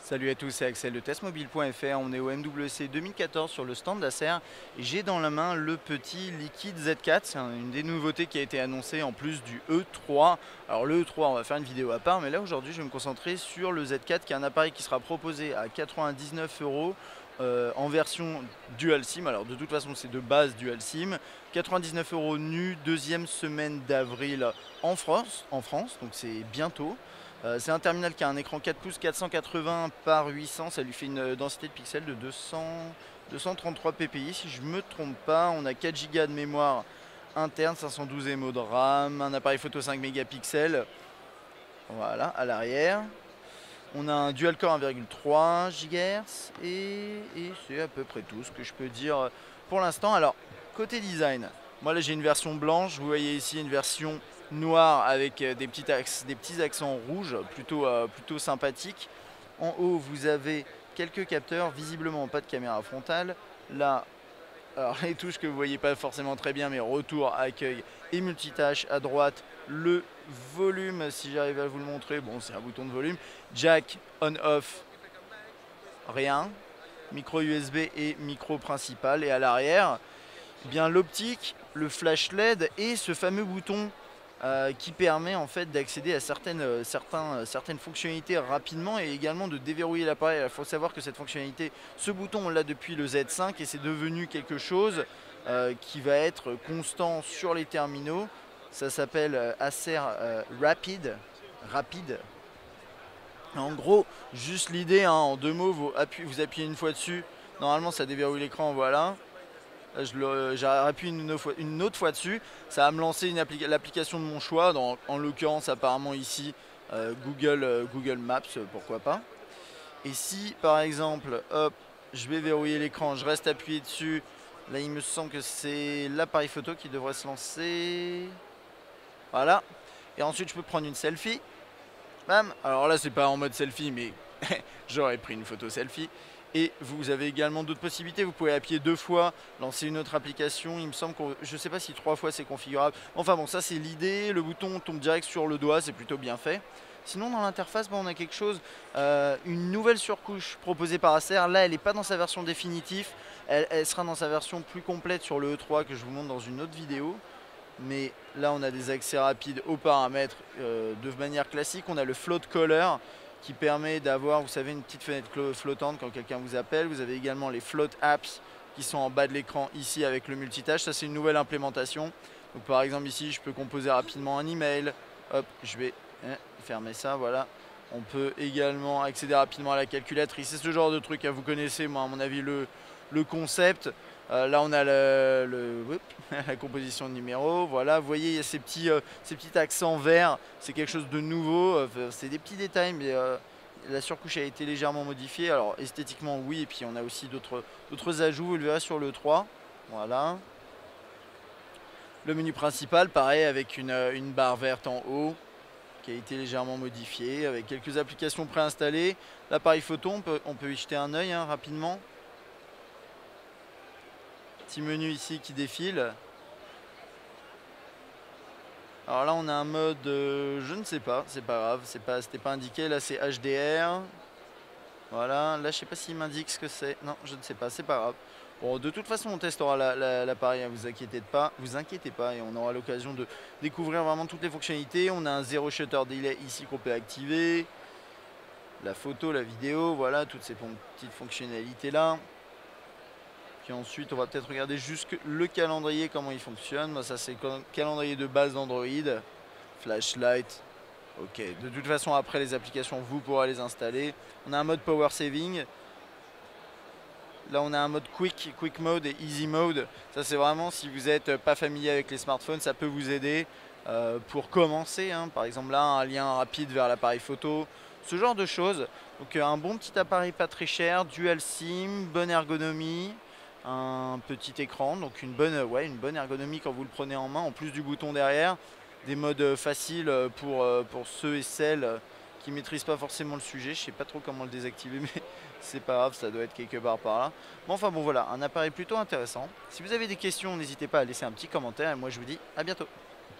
Salut à tous, c'est Axel de testmobile.fr. On est au MWC 2014 sur le stand d'Acer et j'ai dans la main le petit Liquid Z4. C'est une des nouveautés qui a été annoncée en plus du E3. Alors le E3, on va faire une vidéo à part, mais là aujourd'hui je vais me concentrer sur le Z4 qui est un appareil qui sera proposé à 99 euros en version Dual SIM. Alors de toute façon c'est de base Dual SIM. 99 euros nu, deuxième semaine d'avril en France, donc c'est bientôt. C'est un terminal qui a un écran 4 pouces 480 par 800, ça lui fait une densité de pixels de 233 ppi si je ne me trompe pas. On a 4 Go de mémoire interne, 512 MO de RAM, un appareil photo 5 mégapixels, voilà, à l'arrière. On a un dual core 1,3 GHz et c'est à peu près tout ce que je peux dire pour l'instant. Alors, côté design, moi là j'ai une version blanche, vous voyez ici une version noire avec des petits accents rouges plutôt sympathiques. En haut vous avez quelques capteurs, visiblement pas de caméra frontale. Là, alors les touches que vous voyez pas forcément très bien, mais retour, accueil et multitâche. À droite, le volume, si j'arrive à vous le montrer, bon c'est un bouton de volume. Jack, on-off, rien. Micro USB et micro principal. Et à l'arrière, bien l'optique, le flash LED et ce fameux bouton qui permet en fait d'accéder à certaines fonctionnalités rapidement et également de déverrouiller l'appareil. Il faut savoir que cette fonctionnalité, ce bouton on l'a depuis le Z5 et c'est devenu quelque chose qui va être constant sur les terminaux. Ça s'appelle Acer Rapide. En gros, juste l'idée, hein, en deux mots, vous appuyez une fois dessus, normalement ça déverrouille l'écran, voilà. J'appuie une autre fois dessus, ça va me lancer l'application de mon choix, en l'occurrence apparemment ici Google Maps, pourquoi pas. Et si par exemple, hop, je vais verrouiller l'écran, je reste appuyé dessus, là il me semble que c'est l'appareil photo qui devrait se lancer. Voilà. Et ensuite je peux prendre une selfie. Bam. Alors là c'est pas en mode selfie mais j'aurais pris une photo selfie. Et vous avez également d'autres possibilités, vous pouvez appuyer 2 fois, lancer une autre application, il me semble que je ne sais pas si 3 fois c'est configurable. Enfin bon, ça c'est l'idée, le bouton tombe direct sur le doigt, c'est plutôt bien fait. Sinon dans l'interface, on a quelque chose, une nouvelle surcouche proposée par Acer. Là elle n'est pas dans sa version définitive, elle sera dans sa version plus complète sur le E3 que je vous montre dans une autre vidéo. Mais là on a des accès rapides aux paramètres de manière classique, on a le float caller qui permet d'avoir, vous savez, une petite fenêtre flottante quand quelqu'un vous appelle. Vous avez également les float apps qui sont en bas de l'écran ici avec le multitâche. Ça c'est une nouvelle implémentation. Donc par exemple ici je peux composer rapidement un email. Hop, je vais fermer ça, voilà. On peut également accéder rapidement à la calculatrice. C'est ce genre de truc, vous connaissez, moi à mon avis, le concept. Là on a la composition de numéros, voilà, vous voyez il y a ces petits accents verts, c'est quelque chose de nouveau, c'est des petits détails mais la surcouche a été légèrement modifiée, alors esthétiquement oui, et puis on a aussi d'autres ajouts, vous le verrez sur le 3, voilà. Le menu principal, pareil, avec une barre verte en haut, qui a été légèrement modifiée, avec quelques applications préinstallées. L'appareil photo, on peut y jeter un œil rapidement. Petit menu ici qui défile. Alors là on a un mode je ne sais pas, c'est pas grave, c'était pas indiqué. Là c'est HDR. Voilà, là je sais pas s'il m'indique ce que c'est. Non, je ne sais pas, c'est pas grave. Bon, de toute façon on testera l'appareil, vous inquiétez pas et on aura l'occasion de découvrir vraiment toutes les fonctionnalités. On a un zéro shutter delay ici qu'on peut activer. La photo, la vidéo, voilà, toutes ces petites fonctionnalités là. Puis ensuite, on va peut-être regarder juste le calendrier, comment il fonctionne. Moi, ça, c'est le calendrier de base d'Android. Flashlight. Ok. De toute façon, après les applications, vous pourrez les installer. On a un mode Power Saving. Là, on a un mode Quick Mode et Easy Mode. Ça, c'est vraiment, si vous n'êtes pas familier avec les smartphones, ça peut vous aider pour commencer. Par exemple, là, un lien rapide vers l'appareil photo. Ce genre de choses. Donc, un bon petit appareil pas très cher. Dual SIM, bonne ergonomie. Un petit écran, donc une bonne ergonomie quand vous le prenez en main, en plus du bouton derrière, des modes faciles pour ceux et celles qui ne maîtrisent pas forcément le sujet. Je sais pas trop comment le désactiver, mais c'est pas grave, ça doit être quelque part par là. Bon, enfin bon voilà, un appareil plutôt intéressant. Si vous avez des questions, n'hésitez pas à laisser un petit commentaire et moi je vous dis à bientôt.